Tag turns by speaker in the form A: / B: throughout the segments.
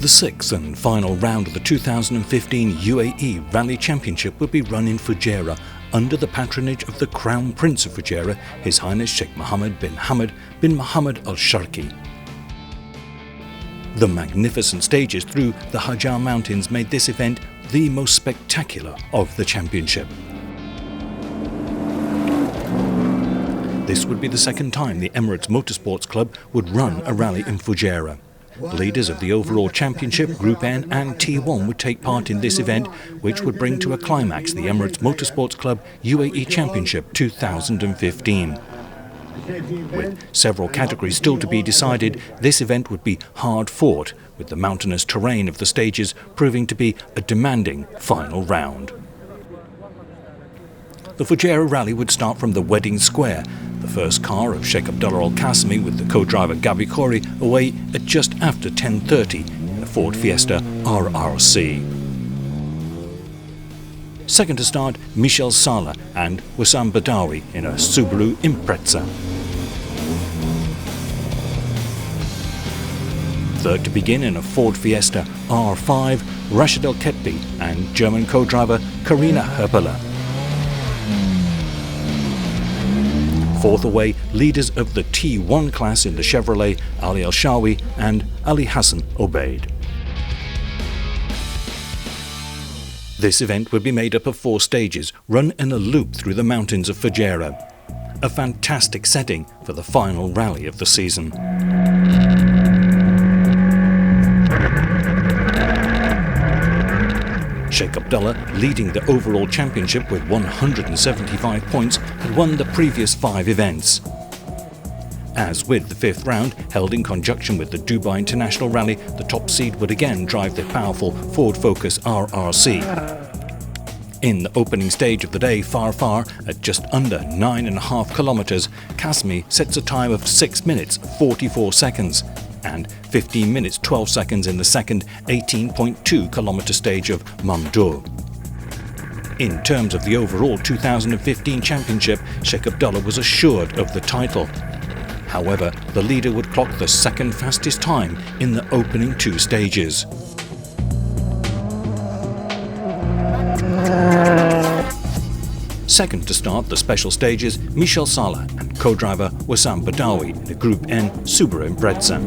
A: The sixth and final round of the 2015 UAE Rally Championship will be run in Fujairah under the patronage of the Crown Prince of Fujairah, His Highness Sheikh Mohammed bin Hamad bin Mohammed Al Sharqi. The magnificent stages through the Hajar Mountains made this event the most spectacular of the championship. This would be the second time the Emirates Motorsports Club would run a rally in Fujairah. Leaders of the overall championship, Group N and T1 would take part in this event, which would bring to a climax the Emirates Motorsports Club UAE Championship 2015. With several categories still to be decided, this event would be hard fought, with the mountainous terrain of the stages proving to be a demanding final round. The Fujairah Rally would start from the Wedding Square, the first car of Sheikh Abdullah Al Qasimi with the co-driver Gabi Khoury away at just after 10:30 in a Ford Fiesta RRC. Second to start, Michel Saleh and Wissam Badawi in a Subaru Impreza. Third to begin in a Ford Fiesta R5, Rashid Al Ketbi and German co-driver Karina Herpela. Fourth away, leaders of the T1 class in the Chevrolet, Ali Al Shawi and Ali Hassan Obaid. This event would be made up of 4 stages, run in a loop through the mountains of Fujairah. A fantastic setting for the final rally of the season. Sheikh Abdullah, leading the overall championship with 175 points, had won the previous 5 events. As with the 5th round, held in conjunction with the Dubai International Rally, the top seed would again drive the powerful Ford Focus RRC. In the opening stage of the day, Far at just under 9.5 kilometers, Qasimi sets a time of 6 minutes 44 seconds and 15 minutes 12 seconds in the second 18.2 kilometer stage of Mamdour. In terms of the overall 2015 championship, Sheikh Abdullah was assured of the title. However, the leader would clock the second fastest time in the opening 2 stages. Second to start the special stages, Michel Saleh and co-driver Wissam Badawi in a Group N Subaru Impreza.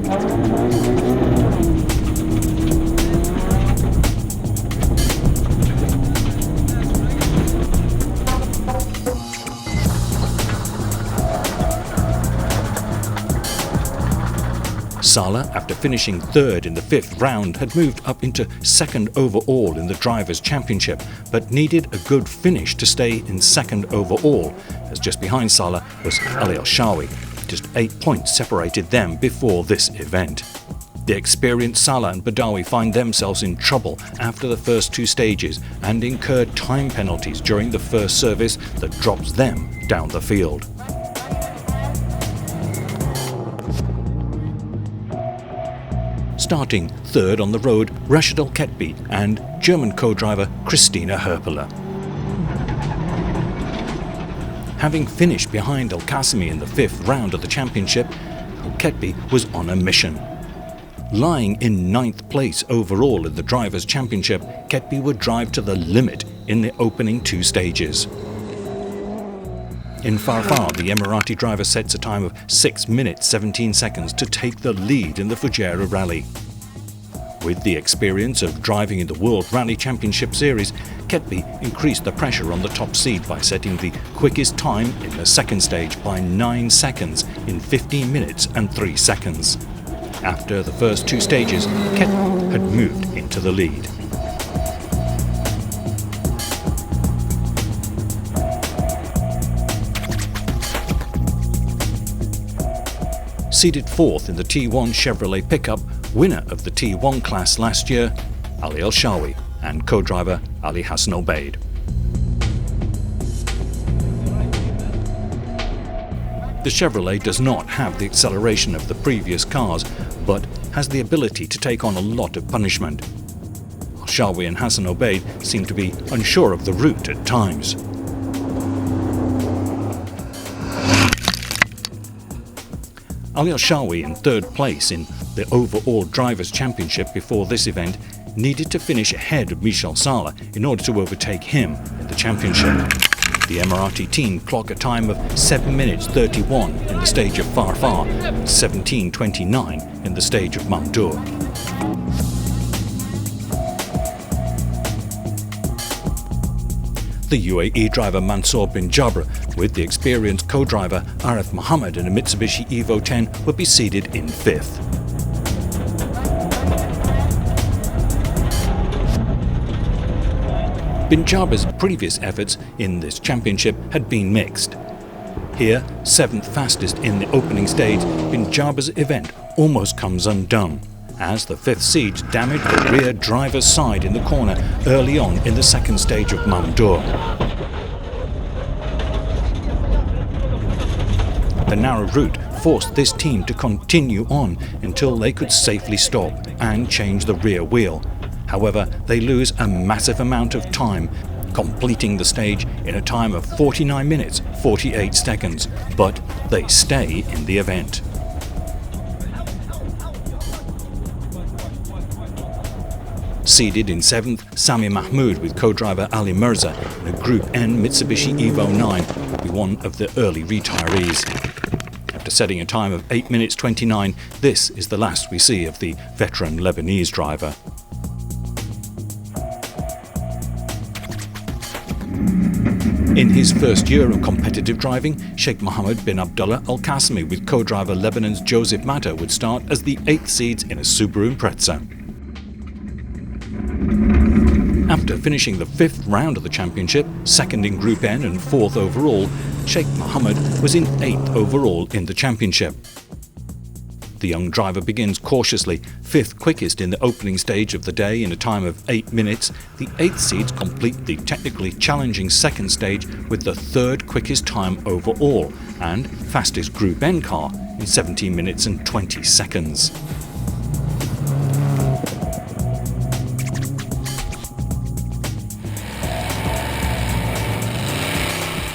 A: Saleh, after finishing 3rd in the 5th round, had moved up into 2nd overall in the Drivers' Championship, but needed a good finish to stay in 2nd overall, as just behind Saleh was Ali Al Shawi. Just 8 points separated them before this event. The experienced Saleh and Badawi find themselves in trouble after the first 2 stages and incur time penalties during the first service that drops them down the field. Starting 3rd on the road, Rashid Al Ketbi and German co-driver Christina Herpela. Having finished behind Al Qasimi in the 5th round of the championship, Al Ketbi was on a mission. Lying in 9th place overall in the Drivers' Championship, Ketbi would drive to the limit in the opening 2 stages. In Far, the Emirati driver sets a time of 6 minutes 17 seconds to take the lead in the Fujairah Rally. With the experience of driving in the World Rally Championship Series, Ketbi increased the pressure on the top seed by setting the quickest time in the 2nd stage by 9 seconds in 15 minutes and 3 seconds. After the first 2 stages, Ketbi had moved into the lead. Seated 4th in the T1 Chevrolet pickup, winner of the T1 class last year, Ali Al Shawi and co-driver Ali Hassan Obaid. The Chevrolet does not have the acceleration of the previous cars, but has the ability to take on a lot of punishment. Al Shawi and Hassan Obaid seem to be unsure of the route at times. Ali Al-Shawi, in third place in the overall Drivers' Championship before this event, needed to finish ahead of Michel Sala in order to overtake him in the championship. The Emirati team clock a time of 7 minutes 31 in the stage of Farfar and 17:29 in the stage of Mamdour. The UAE driver Mansour bin Jabr, with the experienced co-driver Arif Mohammed in a Mitsubishi Evo 10, would be seated in fifth. Bin Jabr's previous efforts in this championship had been mixed. Here, seventh fastest in the opening stage, Bin Jabr's event almost comes undone, as the fifth seed damaged the rear driver's side in the corner early on in the second stage of Mamdour. The narrow route forced this team to continue on until they could safely stop and change the rear wheel. However, they lose a massive amount of time, completing the stage in a time of 49 minutes 48 seconds, but they stay in the event. Seeded in 7th, Sami Mahmoud with co-driver Ali Mirza in a Group N Mitsubishi Evo 9 will be one of the early retirees. After setting a time of 8 minutes 29, this is the last we see of the veteran Lebanese driver. In his first year of competitive driving, Sheikh Mohammed bin Abdullah Al Qasimi with co-driver Lebanon's Joseph Mata would start as the 8th seeds in a Subaru Impreza. After finishing the 5th round of the championship, 2nd in Group N and 4th overall, Sheikh Mohammed was in 8th overall in the championship. The young driver begins cautiously, 5th quickest in the opening stage of the day in a time of 8 minutes. The 8th seeds complete the technically challenging second stage with the 3rd quickest time overall and fastest Group N car in 17 minutes and 20 seconds.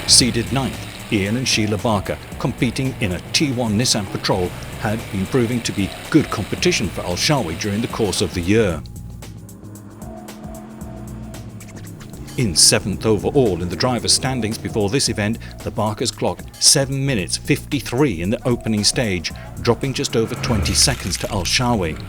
A: Seeded 9th, Ian and Sheila Barker, competing in a T1 Nissan Patrol, had been proving to be good competition for Al-Shawi during the course of the year. In 7th overall in the driver's standings before this event, the Barkers clocked 7 minutes 53 in the opening stage, dropping just over 20 seconds to Al-Shawi.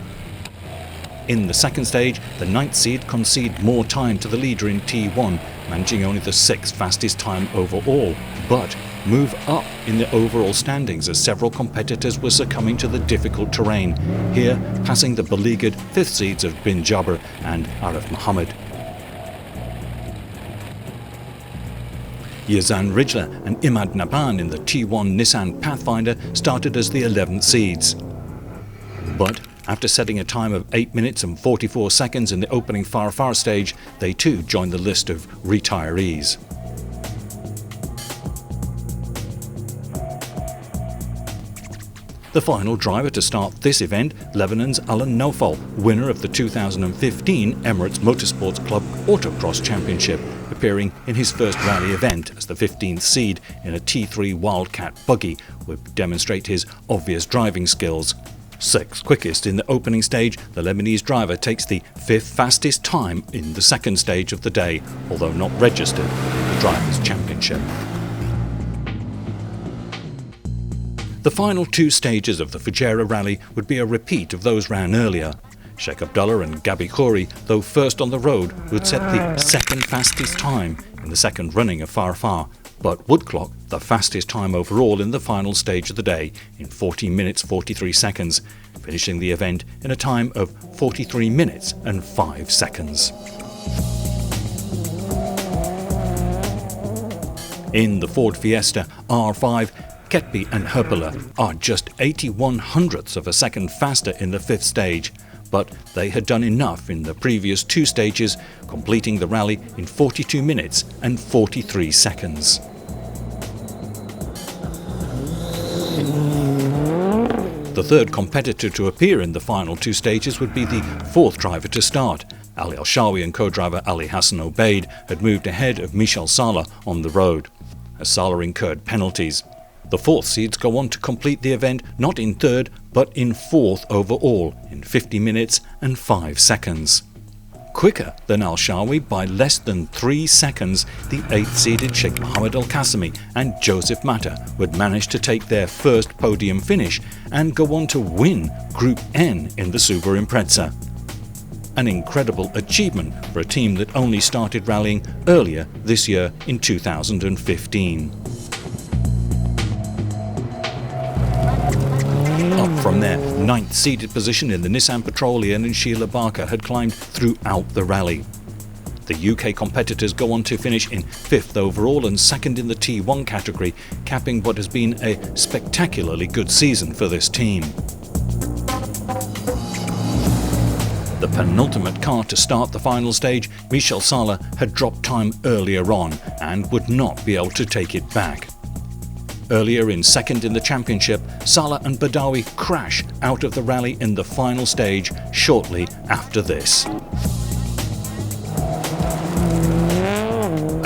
A: In the second stage, the 9th seed conceded more time to the leader in T1, managing only the 6th fastest time overall, but move up in the overall standings as several competitors were succumbing to the difficult terrain, here passing the beleaguered 5th seeds of Bin Jabr and Arif Mohammed. Yazan Rijla and Imad Naban in the T1 Nissan Pathfinder started as the 11th seeds. But after setting a time of 8 minutes and 44 seconds in the opening Farfar stage, they too joined the list of retirees. The final driver to start this event, Lebanon's Alan Naufal, winner of the 2015 Emirates Motorsports Club Autocross Championship, appearing in his first rally event as the 15th seed in a T3 Wildcat buggy, would demonstrate his obvious driving skills. 6th quickest in the opening stage, the Lebanese driver takes the 5th fastest time in the second stage of the day, although not registered in the Drivers' Championship. The final 2 stages of the Fujairah Rally would be a repeat of those ran earlier. Sheikh Abdullah and Gabi Khoury, though first on the road, would set the 2nd fastest time in the second running of Farfar, but would clock the fastest time overall in the final stage of the day in 14 minutes 43 seconds, finishing the event in a time of 43 minutes and 5 seconds. In the Ford Fiesta R5, Ketpi and Herpela are just 81/100ths of a second faster in the 5th stage, but they had done enough in the previous 2 stages, completing the rally in 42 minutes and 43 seconds. The third competitor to appear in the final 2 stages would be the 4th driver to start. Ali Al-Shawi and co-driver Ali Hassan Obaid had moved ahead of Michel Sala on the road, as Sala incurred penalties. The fourth seeds go on to complete the event not in third but in fourth overall in 50 minutes and 5 seconds. Quicker than Al-Shawi by less than 3 seconds, the 8th-seeded Sheikh Mohammed Al-Qasimi and Joseph Mata would manage to take their first podium finish and go on to win Group N in the Super Impreza. An incredible achievement for a team that only started rallying earlier this year in 2015. Up from their 9th-seeded position in the Nissan Petroleum, and Sheila Barker had climbed throughout the rally. The UK competitors go on to finish in 5th overall and 2nd in the T1 category, capping what has been a spectacularly good season for this team. The penultimate car to start the final stage, Michel Sala, had dropped time earlier on and would not be able to take it back. Earlier in 2nd in the championship, Sala and Badawi crash out of the rally in the final stage shortly after this.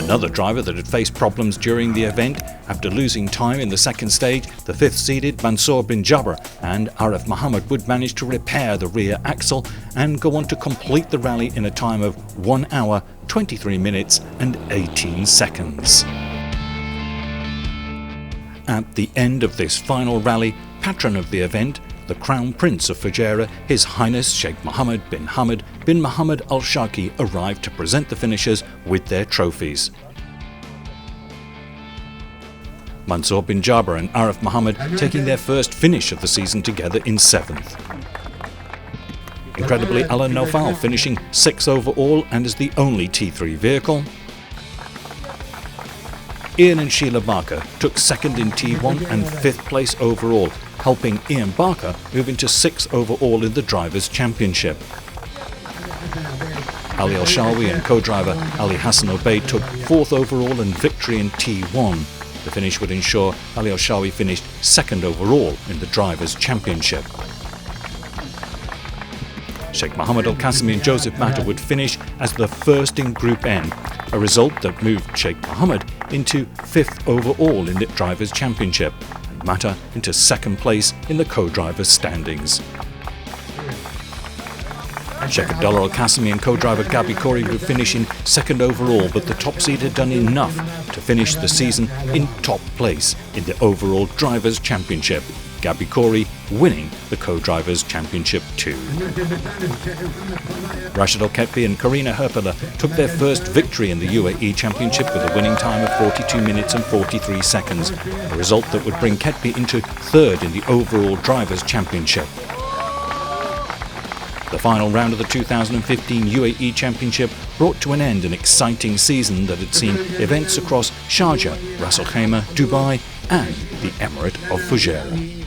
A: Another driver that had faced problems during the event, after losing time in the 2nd stage, the 5th-seeded Mansour bin Jabr and Arif Muhammad would manage to repair the rear axle and go on to complete the rally in a time of 1 hour, 23 minutes and 18 seconds. At the end of this final rally, patron of the event, the Crown Prince of Fujairah, His Highness Sheikh Mohammed bin Hamad bin Mohammed Al Shaki, arrived to present the finishers with their trophies. Mansour bin Jabr and Arif Muhammad taking their first finish of the season together in 7th. Incredibly, Alan Naufal finishing 6th overall and is the only T3 vehicle. Ian and Sheila Barker took 2nd in T1 and 5th place overall, helping Ian Barker move into 6th overall in the Drivers' Championship. Ali Al-Shawi and co-driver Ali Hassan Obeid took 4th overall and victory in T1. The finish would ensure Ali Al-Shawi finished 2nd overall in the Drivers' Championship. Sheikh Mohammed Al-Qasimi and Joseph Mata would finish as the first in Group N, a result that moved Sheikh Mohammed into 5th overall in the Drivers' Championship and Mata into 2nd place in the co-drivers' standings. Sheikh Abdullah Al-Qasimi and co-driver Gabi Khoury would finish in 2nd overall, but the top seed had done enough to finish the season in top place in the overall Drivers' Championship, Gabi Khoury winning the co-drivers' championship too. Rashid Al-Ketbi and Karina Herpela took their first victory in the UAE Championship with a winning time of 42 minutes and 43 seconds, a result that would bring Ketbi into 3rd in the overall Drivers' Championship. The final round of the 2015 UAE Championship brought to an end an exciting season that had seen events across Sharjah, Ras Al Khaimah, Dubai and the Emirate of Fujairah.